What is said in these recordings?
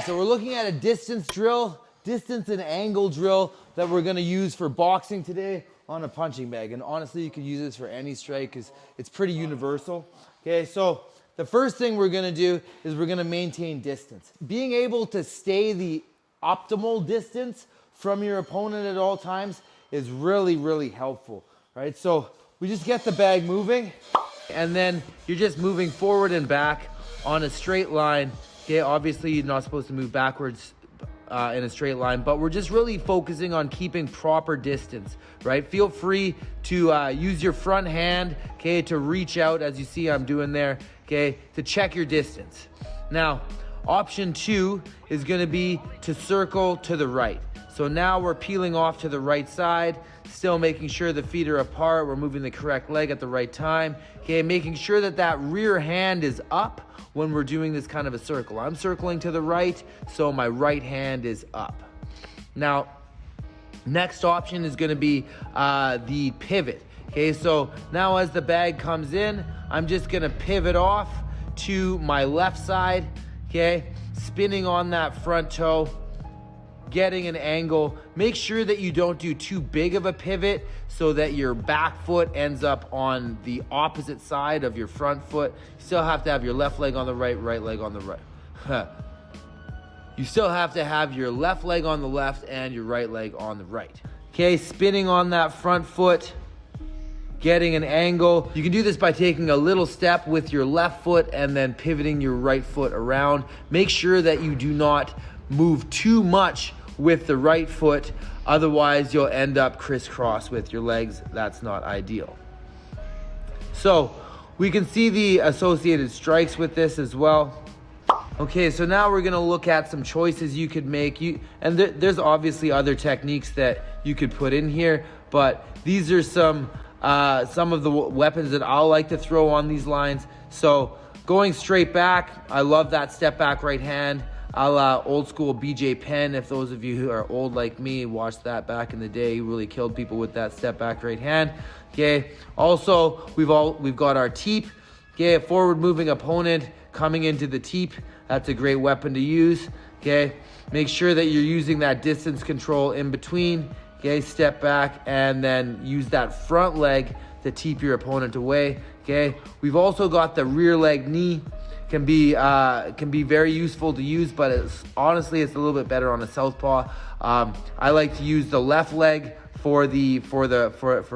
Okay, so we're looking at a distance drill, distance and angle drill that we're gonna use for boxing today on a punching bag. And honestly, you can use this for any strike because it's pretty universal. Okay, so the first thing we're gonna do is we're gonna maintain distance. Being able to stay the optimal distance from your opponent at all times is really, really helpful, right? So we just get the bag moving and then you're just moving forward and back on a straight line. Okay, obviously you're not supposed to move backwards in a straight line, but we're just really focusing on keeping proper distance, right? Feel free to use your front hand, okay, to reach out as you see I'm doing there, okay, to check your distance. Now, option 2 is gonna be to circle to the right. So now we're peeling off to the right side, still making sure the feet are apart, we're moving the correct leg at the right time, okay, making sure that that rear hand is up when we're doing this kind of a circle. I'm circling to the right, so my right hand is up. Now, next option is gonna be the pivot. Okay, so now as the bag comes in, I'm just gonna pivot off to my left side, okay, spinning on that front toe, getting an angle. Make sure that you don't do too big of a pivot so that your back foot ends up on the opposite side of your front foot. You still have to have your left leg on the right, right leg on the right. You still have to have your left leg on the left and your right leg on the right. Okay, spinning on that front foot, getting an angle. You can do this by taking a little step with your left foot and then pivoting your right foot around. Make sure that you do not move too much with the right foot, otherwise you'll end up crisscross with your legs. That's not ideal. So we can see the associated strikes with this as well. Okay, so now we're gonna look at some choices you could make. There's obviously other techniques that you could put in here, but these are some of the weapons that I'll like to throw on these lines. So going straight back, I love that step back right hand. Old school BJ Penn. If those of you who are old like me watched that back in the day, he really killed people with that step back right hand. Okay. Also, we've got our teep. Okay, a forward moving opponent coming into the teep. That's a great weapon to use. Okay, make sure that you're using that distance control in between. Okay, step back and then use that front leg to teep your opponent away. Okay, we've also got the rear leg knee. Can be very useful to use, but honestly it's a little bit better on a southpaw. I like to use the left leg for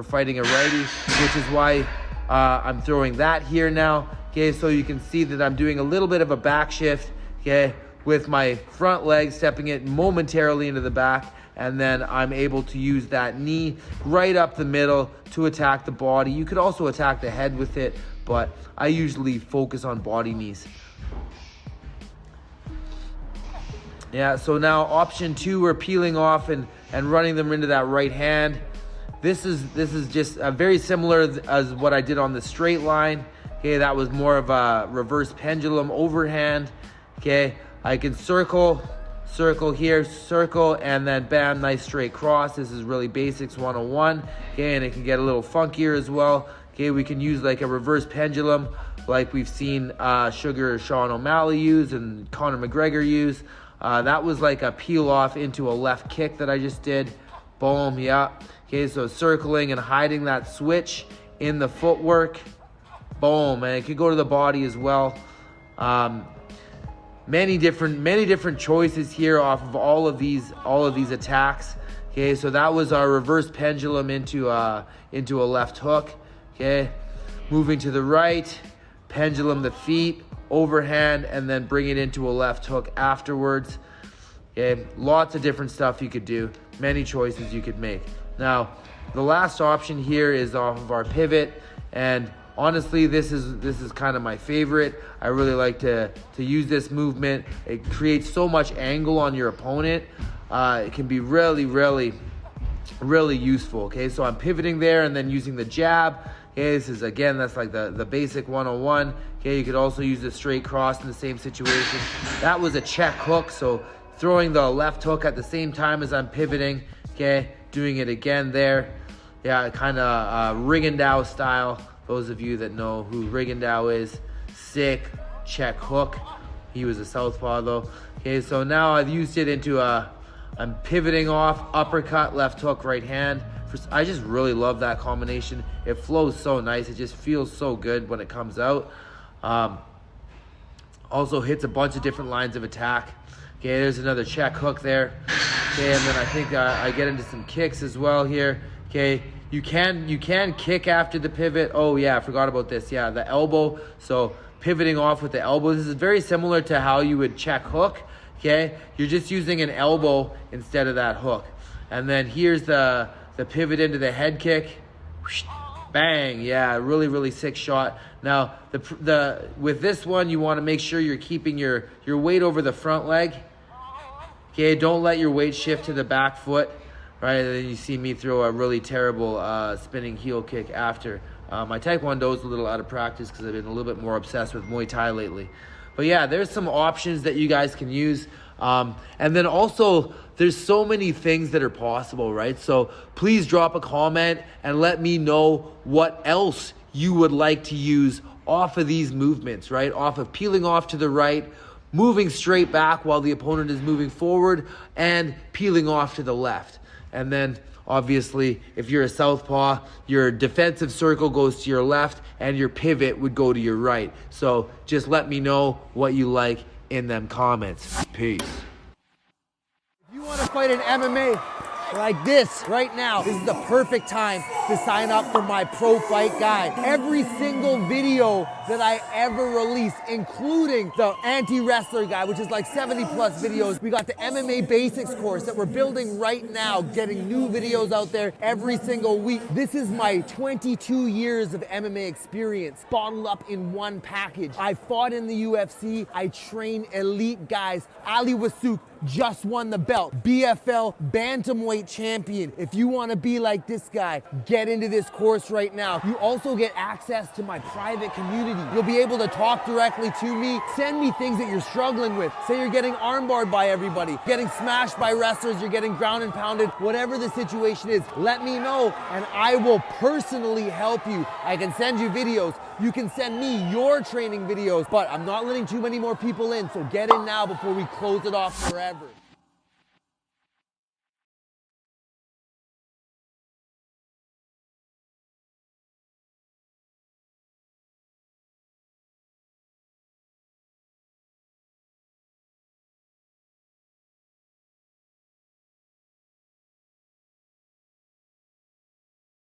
fighting a righty, which is why I'm throwing that here now. Okay, so you can see that I'm doing a little bit of a back shift, okay, with my front leg, stepping it momentarily into the back, and then I'm able to use that knee right up the middle to attack the body. You could also attack the head with it, but I usually focus on body knees. Yeah, so now option 2, we're peeling off and running them into that right hand. This is just very similar as what I did on the straight line. Okay, that was more of a reverse pendulum overhand. Okay, I can circle here, circle, and then bam, nice straight cross. This is really basics 101. Okay, and it can get a little funkier as well. Okay, we can use like a reverse pendulum like we've seen Sugar Sean O'Malley use and Conor McGregor use. That was like a peel off into a left kick that I just did. Boom, yeah. Okay, so circling and hiding that switch in the footwork. Boom, and it could go to the body as well. Many different choices here off of all of these attacks. Okay, so that was our reverse pendulum into a left hook. Okay, moving to the right, pendulum the feet, overhand, and then bring it into a left hook afterwards. Okay, lots of different stuff you could do, many choices you could make. Now, the last option here is off of our pivot, and honestly, this is kind of my favorite. I really like to use this movement. It creates so much angle on your opponent. It can be really, really, really useful. Okay, so I'm pivoting there and then using the jab. Okay, this is, again, that's like the basic 101. Okay, you could also use the straight cross in the same situation. That was a check hook, so throwing the left hook at the same time as I'm pivoting. Okay, doing it again there. Yeah, kind of Rigondeaux style. Those of you that know who Rigondeaux is, sick check hook. He was a southpaw though. Okay, so now I've used it into I'm pivoting off, uppercut, left hook, right hand. I just really love that combination. It flows so nice. It just feels so good when it comes out. Also hits a bunch of different lines of attack. Okay, there's another check hook there. Okay, and then I think I get into some kicks as well here. Okay, you can kick after the pivot. Oh yeah, I forgot about this. Yeah, the elbow. So pivoting off with the elbow. This is very similar to how you would check hook. Okay, you're just using an elbow instead of that hook. And then here's the pivot into the head kick. Bang, yeah, really sick shot. Now with this one, you want to make sure you're keeping your weight over the front leg. Okay, don't let your weight shift to the back foot, right? And then you see me throw a really terrible spinning heel kick after. My Taekwondo is a little out of practice because I've been a little bit more obsessed with Muay Thai lately. But yeah, there's some options that you guys can use. And then also, there's so many things that are possible, right? So please drop a comment and let me know what else you would like to use off of these movements, right? Off of peeling off to the right, moving straight back while the opponent is moving forward, and peeling off to the left. And then obviously, if you're a southpaw, your defensive circle goes to your left and your pivot would go to your right. So just let me know what you like in them comments. Peace. If you want to fight an MMA like this right now, this is the perfect time to sign up for my pro fight guide. Every single video that I ever release, including the anti-wrestler guide, which is like 70 plus videos. We got the MMA basics course that we're building right now, getting new videos out there every single week. This is my 22 years of MMA experience bottled up in one package. I fought in the UFC. I train elite guys. Ali Wasuk just won the belt. BFL Bantamweight champion. If you want to be like this guy, get into this course right now. You also get access to my private community. You'll be able to talk directly to me. Send me things that you're struggling with. Say you're getting armbarred by everybody, getting smashed by wrestlers, you're getting ground and pounded, whatever the situation is, let me know and I will personally help you. I can send you videos. You can send me your training videos, but I'm not letting too many more people in, so get in now before we close it off forever.